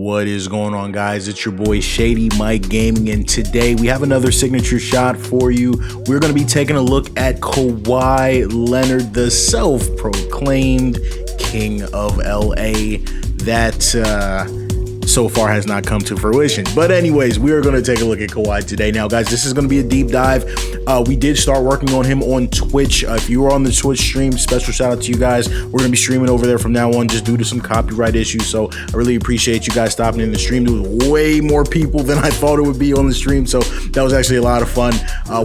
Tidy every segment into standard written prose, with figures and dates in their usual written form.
What is going on, guys? It's your boy ShadyMikeGaming, and today we have another signature shot for you. We're going to be taking a look at Kawhi Leonard, the self-proclaimed king of LA that so far has not come to fruition. But anyways, we are going to take a look at Kawhi today. Now, guys, this is going to be a deep dive. We did start working on him on Twitch. If you were on the Twitch stream, special shout out to you guys. We're going to be streaming over there from now on just due to some copyright issues. So I really appreciate you guys stopping in the stream. There was way more people than I thought it would be on the stream. So that was actually a lot of fun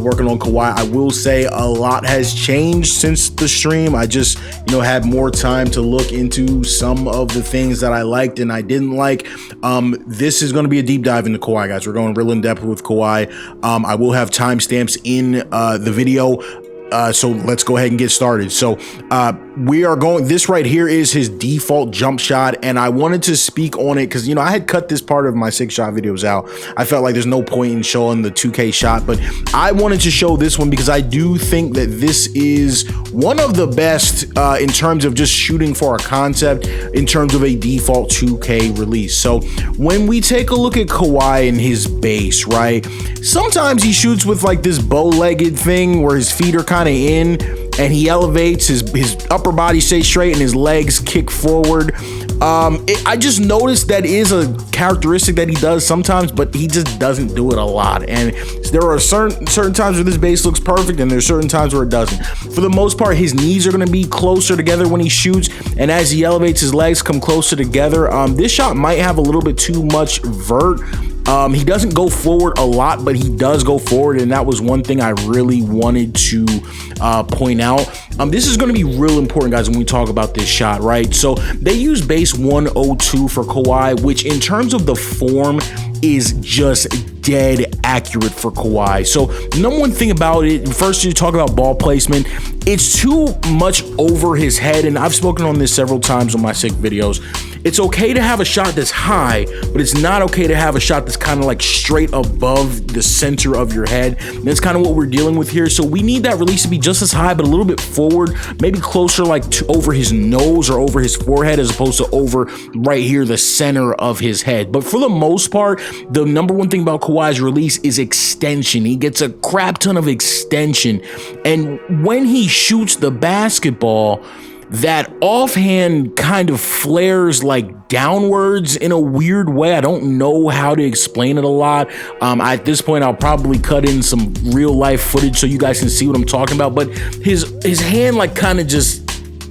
working on Kawhi. I will say a lot has changed since the stream. I just, had more time to look into some of the things that I liked and I didn't like. This is going to be a deep dive into Kawhi, guys. We're going real in depth with Kawhi. I will have timestamps in the video. So let's go ahead and get started. So we are going, this right here is his default jump shot, and I wanted to speak on it because I had cut this part of my 6-shot videos out. I felt like there's no point in showing the 2K shot, but I wanted to show this one because I do think that this is one of the best in terms of just shooting for a concept in terms of a default 2K release. So when we take a look at Kawhi and his base, right, sometimes he shoots with like this bow-legged thing where his feet are kind of in and he elevates, his upper body stays straight and his legs kick forward. I just noticed that is a characteristic that he does sometimes, but he just doesn't do it a lot. And there are certain times where this base looks perfect and there's certain times where it doesn't. For the most part, his knees are going to be closer together when he shoots, and as he elevates, his legs come closer together. This shot might have a little bit too much vert. He doesn't go forward a lot, but he does go forward, and that was one thing I really wanted to point out. This is going to be real important, guys, when we talk about this shot, right? So they use base 102 for Kawhi, which in terms of the form is just dead accurate for Kawhi. So the number one thing about it, first you talk about ball placement, it's too much over his head, and I've spoken on this several times on my sick videos. It's okay to have a shot that's high, but it's not okay to have a shot that's kind of like straight above the center of your head. And that's kind of what we're dealing with here. So we need that release to be just as high, but a little bit forward, maybe closer like to over his nose or over his forehead, as opposed to over right here, the center of his head. But for the most part, the number one thing about Kawhi's release is extension. He gets a crap ton of extension. And when he shoots the basketball, that offhand kind of flares like downwards in a weird way. I don't know how to explain it a lot. At this point, I'll probably cut in some real life footage so you guys can see what I'm talking about. But his hand like kind of just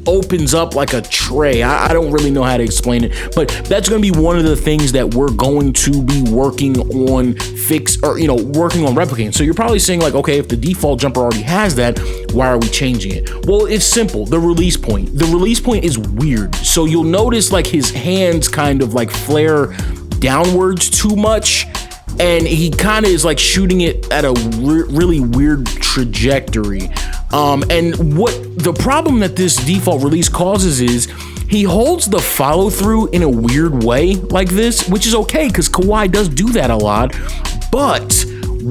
opens up like a tray. I don't really know how to explain it, but that's going to be one of the things that we're going to be working on working on replicating. So you're probably saying like, okay, if the default jumper already has that, why are we changing it? Well, it's simple. The release point is weird. So you'll notice like his hands kind of like flare downwards too much, and he kind of is like shooting it at a really weird trajectory. And what the problem that this default release causes is he holds the follow through in a weird way like this, which is okay because Kawhi does do that a lot. But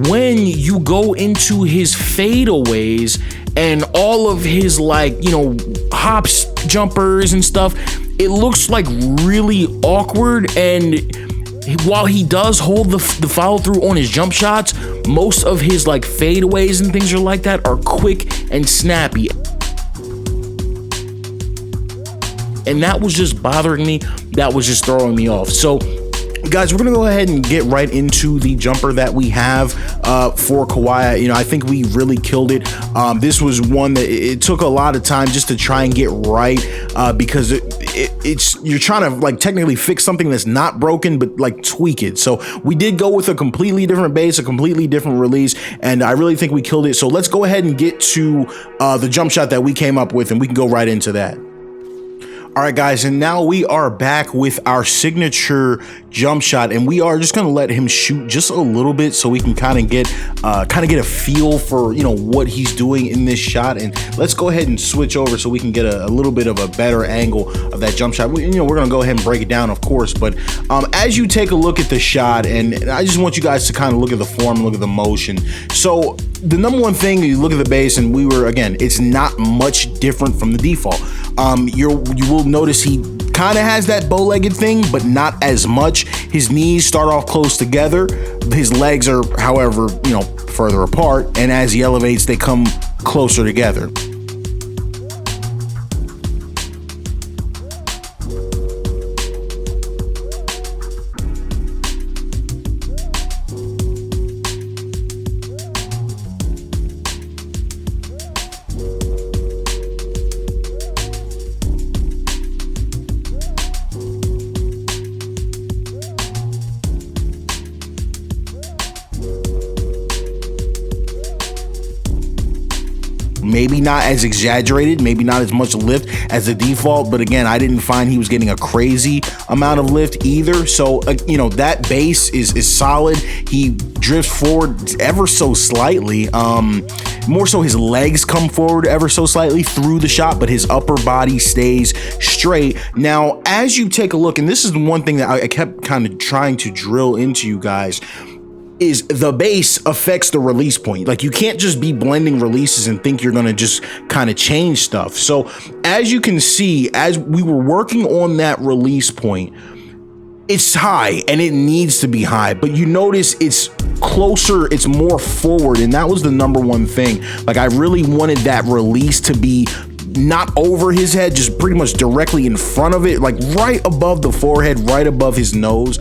when you go into his fadeaways and all of his hops, jumpers and stuff, it looks like really awkward. And while he does hold the follow through on his jump shots, most of his like fadeaways and things like that are quick and snappy. And that was just bothering me. That was just throwing me off. So guys, we're gonna go ahead and get right into the jumper that we have for Kawhi. I think we really killed it. This was one that it took a lot of time just to try and get right because you're trying to like technically fix something that's not broken, but like tweak it. So we did go with a completely different base, a completely different release, and I really think we killed it. So let's go ahead and get to the jump shot that we came up with, and we can go right into that. All right, guys, and now we are back with our signature jump shot, and we are just going to let him shoot just a little bit so we can kind of get a feel for what he's doing in this shot. And let's go ahead and switch over so we can get a little bit of a better angle of that jump shot. We're going to go ahead and break it down, of course, but as you take a look at the shot, and I just want you guys to kind of look at the form, look at the motion. So the number one thing, you look at the base, and it's not much different from the default. You will notice he kind of has that bow-legged thing, but not as much. His knees start off close together. His legs are, however, further apart. And as he elevates, they come closer together. Maybe not as exaggerated, maybe not as much lift as the default, but again, I didn't find he was getting a crazy amount of lift either. So, that base is solid. He drifts forward ever so slightly. More so his legs come forward ever so slightly through the shot, but his upper body stays straight. Now, as you take a look, and this is the one thing that I kept kind of trying to drill into you guys, is the base affects the release point. Like, you can't just be blending releases and think you're gonna just kind of change stuff. So as you can see, as we were working on that release point, it's high and it needs to be high, but you notice it's closer, it's more forward, and that was the number one thing. Like, I really wanted that release to be not over his head, just pretty much directly in front of it, like right above the forehead, right above his nose.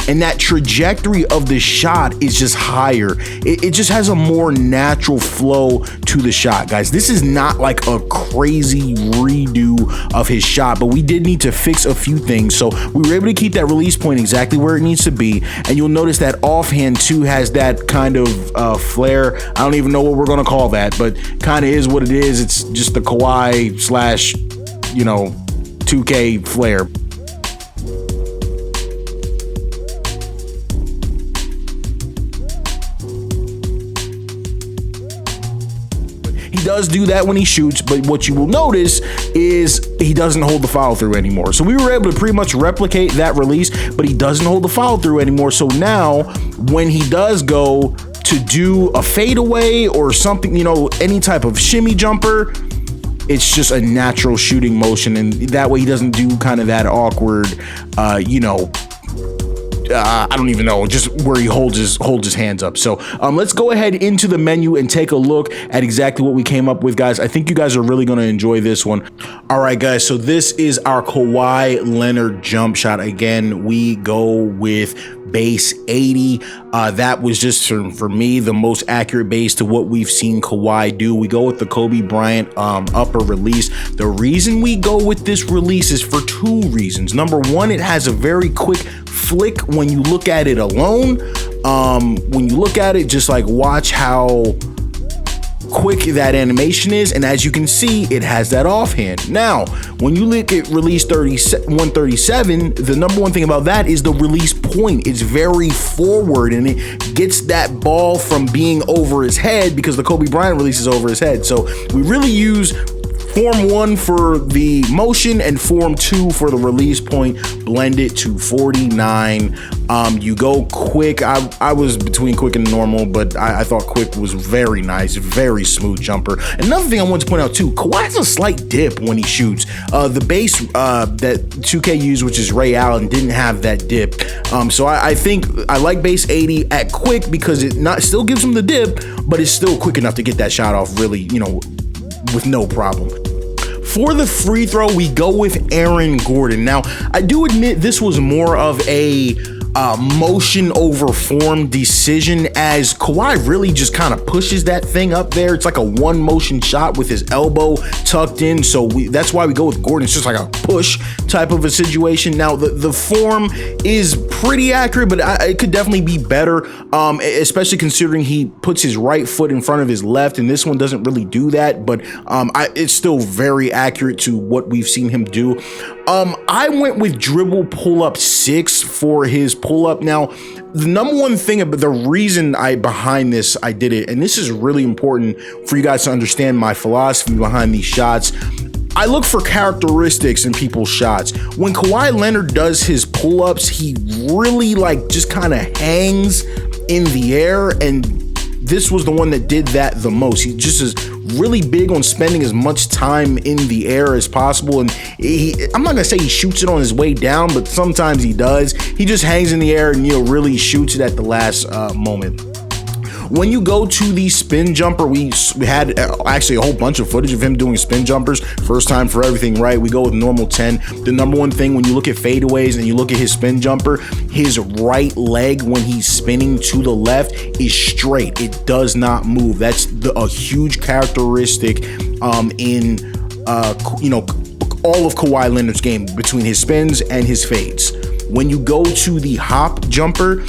And that trajectory of the shot is just higher. It just has a more natural flow to the shot, guys. This is not like a crazy redo of his shot, but we did need to fix a few things. So we were able to keep that release point exactly where it needs to be. And you'll notice that offhand too has that kind of flare. I don't even know what we're gonna call that, but kind of is what it is. It's just the Kawhi slash, 2K flare. He does do that when he shoots, but what you will notice is he doesn't hold the follow through anymore. So we were able to pretty much replicate that release, but he doesn't hold the follow through anymore. So now when he does go to do a fadeaway or something, any type of shimmy jumper, it's just a natural shooting motion. And that way he doesn't do kind of that awkward, I don't even know, just where he holds his hands up. So let's go ahead into the menu and take a look at exactly what we came up with, guys. I think you guys are really going to enjoy this one. All right, guys, so this is our Kawhi Leonard jump shot. Again, we go with base 80. That was just for me the most accurate base to what we've seen Kawhi do. We go with the Kobe Bryant upper release. The reason we go with this release is for two reasons. Number one, it has a very quick flick when you look at it alone. When you look at it, just like watch how quick that animation is, and as you can see, it has that offhand. Now when you look at release 137, the number one thing about that is the release point. It's very forward and it gets that ball from being over his head, because the Kobe Bryant release is over his head. So we really use Form 1 for the motion and Form 2 for the release point. Blend it to 49. You go quick. I was between quick and normal, but I thought quick was very nice, very smooth jumper. Another thing I want to point out too, Kawhi has a slight dip when he shoots. The base that 2K used, which is Ray Allen, didn't have that dip. So I think I like base 80 at quick because it still gives him the dip, but it's still quick enough to get that shot off really, with no problem. For the free throw, we go with Aaron Gordon. Now, I do admit this was more of a motion over form decision, as Kawhi really just kind of pushes that thing up there. It's like a one motion shot with his elbow tucked in. So that's why we go with Gordon. It's just like a push type of a situation. Now, the form is pretty accurate, but it could definitely be better, especially considering he puts his right foot in front of his left, and this one doesn't really do that, but it's still very accurate to what we've seen him do. I went with dribble pull up 6 for his pull up. Now, the number one thing about the reason behind this, I did it, and this is really important for you guys to understand my philosophy behind these shots. I look for characteristics in people's shots. When Kawhi Leonard does his pull-ups, he really just kind of hangs in the air, and this was the one that did that the most. He just is really big on spending as much time in the air as possible, and I'm not gonna say he shoots it on his way down, but sometimes he does. He just hangs in the air and really shoots it at the last moment. When you go to the spin jumper, we had actually a whole bunch of footage of him doing spin jumpers. First time for everything, right? We go with normal 10. The number one thing when you look at fadeaways and you look at his spin jumper, his right leg when he's spinning to the left is straight. It does not move. That's a huge characteristic in all of Kawhi Leonard's game between his spins and his fades. When you go to the hop jumper,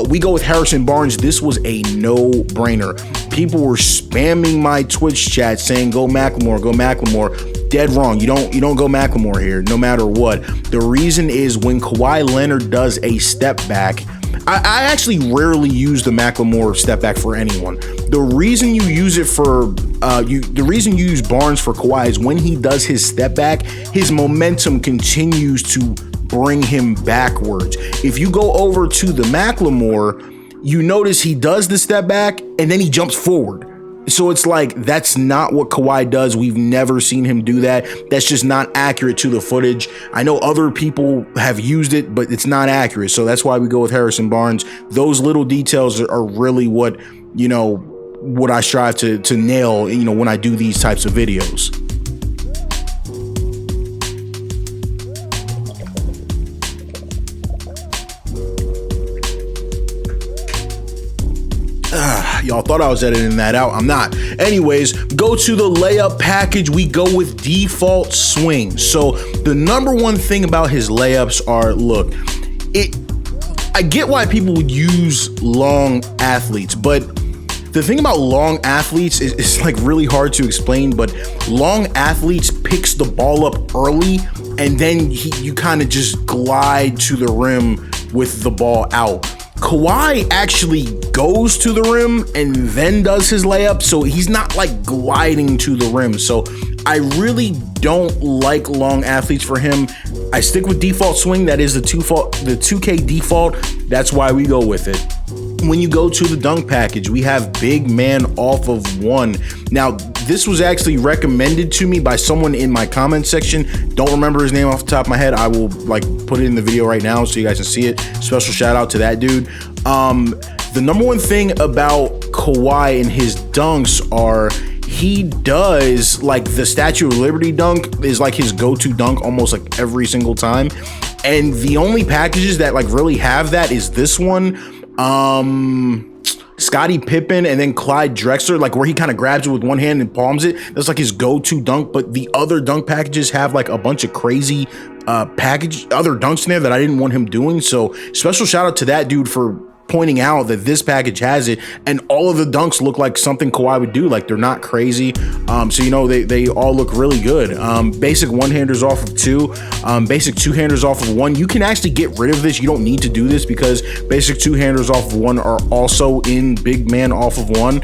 we go with Harrison Barnes. This was a no-brainer. People were spamming my Twitch chat saying, go Macklemore, go Macklemore. Dead wrong. You don't go Macklemore here, no matter what. The reason is when Kawhi Leonard does a step back, I actually rarely use the Macklemore step back for anyone. The reason you use it for the reason you use Barnes for Kawhi is when he does his step back, his momentum continues to bring him backwards. If you go over to the Macklemore, you notice he does the step back and then he jumps forward. So it's like, that's not what Kawhi does. We've never seen him do that. That's just not accurate to the footage. I know other people have used it, but it's not accurate. So that's why we go with Harrison Barnes. Those little details are really what I strive to nail, when I do these types of videos. Y'all thought I was editing that out. I'm not. Anyways, go to the layup package. We go with default swing. So the number one thing about his layups are, look, I get why people would use long athletes, but the thing about long athletes is it's like really hard to explain, but long athletes picks the ball up early and then you kind of just glide to the rim with the ball out. Kawhi actually goes to the rim and then does his layup, so he's not like gliding to the rim. So I really don't like long athletes for him. I stick with default swing. That is the 2K default. That's why we go with it. When you go to the dunk package, we have big man off of one. Now, this was actually recommended to me by someone in my comment section. Don't remember his name off the top of my head. I will put it in the video right now so you guys can see it. Special shout out to that dude. The number one thing about Kawhi and his dunks are he does the Statue of Liberty dunk is like his go-to dunk almost like every single time. And the only packages that really have that is this one, Scottie Pippen, and then Clyde Drexler, where he kind of grabs it with one hand and palms it. That's his go-to dunk. But the other dunk packages have a bunch of crazy other dunks in there that I didn't want him doing. So special shout out to that dude for pointing out that this package has it, and all of the dunks look like something Kawhi would do. They're not crazy. So they all look really good. Basic one-handers off of two, basic two-handers off of one. You can actually get rid of this. You don't need to do this because basic two-handers off of one are also in big man off of one.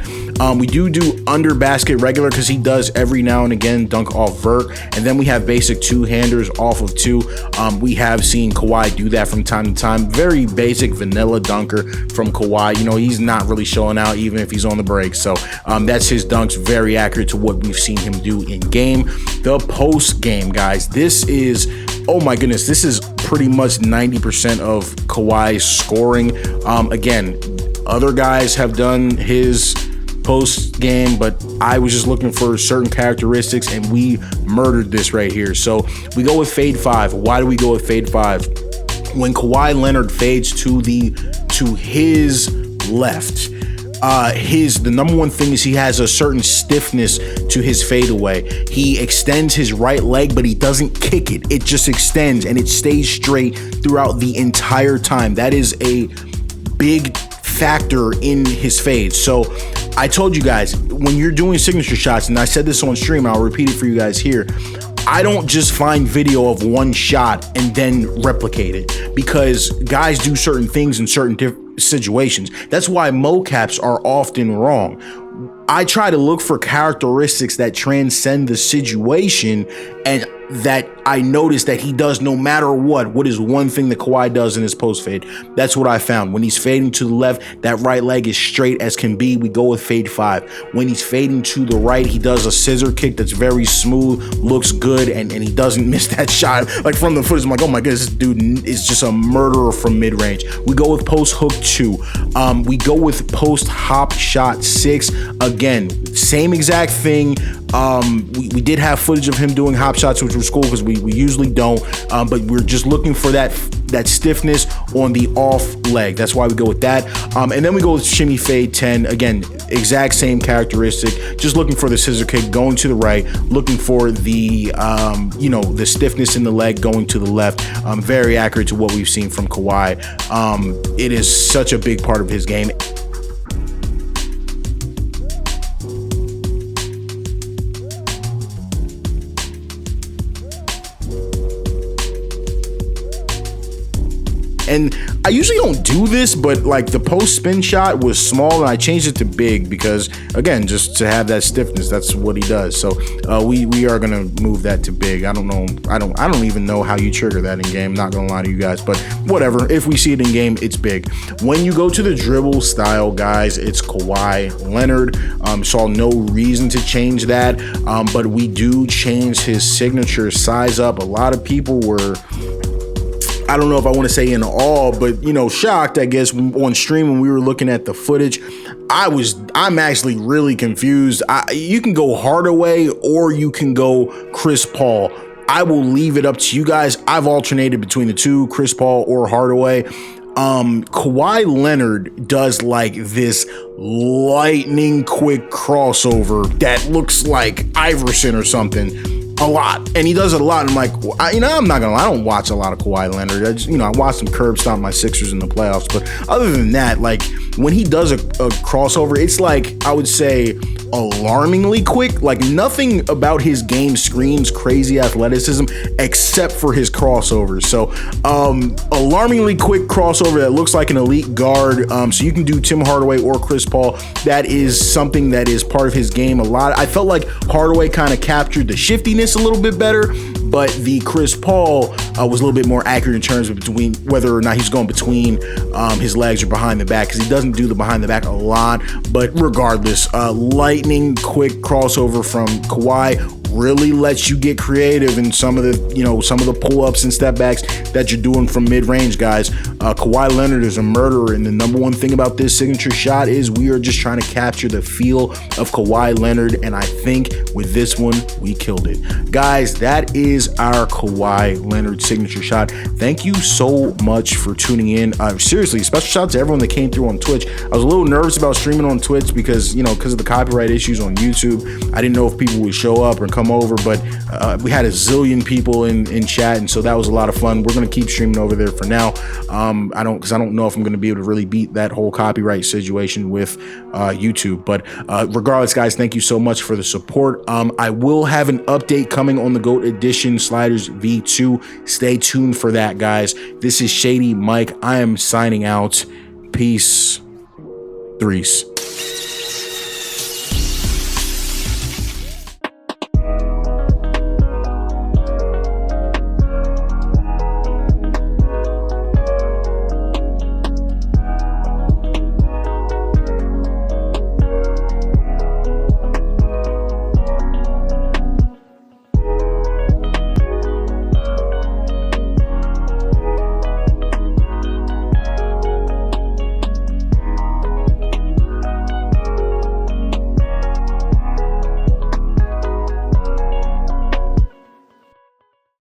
We do under basket regular because he does every now and again dunk off vert, and then we have basic two-handers off of two. We have seen Kawhi do that from time to time. Very basic vanilla dunker from Kawhi. He's not really showing out even if he's on the break. So that's his dunks, very accurate to what we've seen him do in game. The post game, guys, this is, oh my goodness, this is pretty much 90% of Kawhi's scoring. Again, other guys have done his post game, but I was just looking for certain characteristics and we murdered this right here. So we go with fade 5. Why do we go with fade 5? When Kawhi Leonard fades to his left, the number one thing is he has a certain stiffness to his fadeaway. He extends his right leg, but he doesn't kick it. It just extends and it stays straight throughout the entire time. That is a big factor in his fade. So I told you guys, when you're doing signature shots, and I said this on stream, I'll repeat it for you guys here, I don't just find video of one shot and then replicate it, because guys do certain things in certain situations. That's why mocaps are often wrong. I try to look for characteristics that transcend the situation and that I noticed that he does no matter what is one thing that Kawhi does in his post fade. That's what I found. When he's fading to the left, that right leg is straight as can be. We go with fade 5. When he's fading to the right, he does a scissor kick that's very smooth, looks good, and he doesn't miss that shot. Like from the footage, I'm like, oh my goodness, this dude is just a murderer from mid-range. We go with post hook 2. We go with post hop shot 6. Again, same exact thing. We did have footage of him doing hop shots, which was cool because we usually don't, but we're just looking for that stiffness on the off leg. That's why we go with that. And then we go with shimmy fade 10. Again, exact same characteristic, just looking for the scissor kick going to the right, looking for the the stiffness in the leg going to the left. Very accurate to what we've seen from Kawhi. It is such a big part of his game. And I usually don't do this, but like the post spin shot was small and I changed it to big because, again, just to have that stiffness. That's what he does. So we are gonna move that to big. I don't know. I don't even know how you trigger that in game. Not gonna lie to you guys, but whatever. If we see it in game, it's big. When you go to the dribble style, guys, it's Kawhi Leonard. Saw no reason to change that, but we do change his signature size up. A lot of people were, I don't know if I want to say in awe, but shocked, I guess, on stream when we were looking at the footage. I'm actually really confused. You can go Hardaway or you can go Chris Paul. I will leave it up to you guys. I've alternated between the two, Chris Paul or Hardaway. Kawhi Leonard does like this lightning quick crossover that looks like Iverson or something. A lot, and he does it a lot. And I'm like, I'm not gonna lie, I don't watch a lot of Kawhi Leonard. I watched him curb stomp my Sixers in the playoffs, but other than that, like when he does a crossover, it's like, I would say, alarmingly quick. Like nothing about his game screams crazy athleticism except for his crossovers. So alarmingly quick crossover that looks like an elite guard. So you can do Tim Hardaway or Chris Paul. That is something that is part of his game a lot. I felt like Hardaway kind of captured the shiftiness a little bit better, but the Chris Paul was a little bit more accurate in terms of between whether or not he's going between his legs or behind the back, because he doesn't do the behind the back a lot. But regardless, lightning quick crossover from Kawhi really lets you get creative in some of the pull-ups and step backs that you're doing from mid-range, guys. Kawhi Leonard is a murderer, and the number one thing about this signature shot is we are just trying to capture the feel of Kawhi Leonard, and I think with this one we killed it. Guys, that is our Kawhi Leonard signature shot. Thank you so much for tuning in. Seriously, special shout out to everyone that came through on Twitch. I was a little nervous about streaming on Twitch because of the copyright issues on YouTube. I didn't know if people would show up or come over, but we had a zillion people in chat, and so that was a lot of fun. We're gonna keep streaming over there for now. I don't know if I'm gonna be able to really beat that whole copyright situation with YouTube, but regardless, guys, thank you so much for the support. I will have an update coming on the GOAT Edition Sliders V2. Stay tuned for that, guys. This is Shady Mike. I am signing out. Peace. Threes.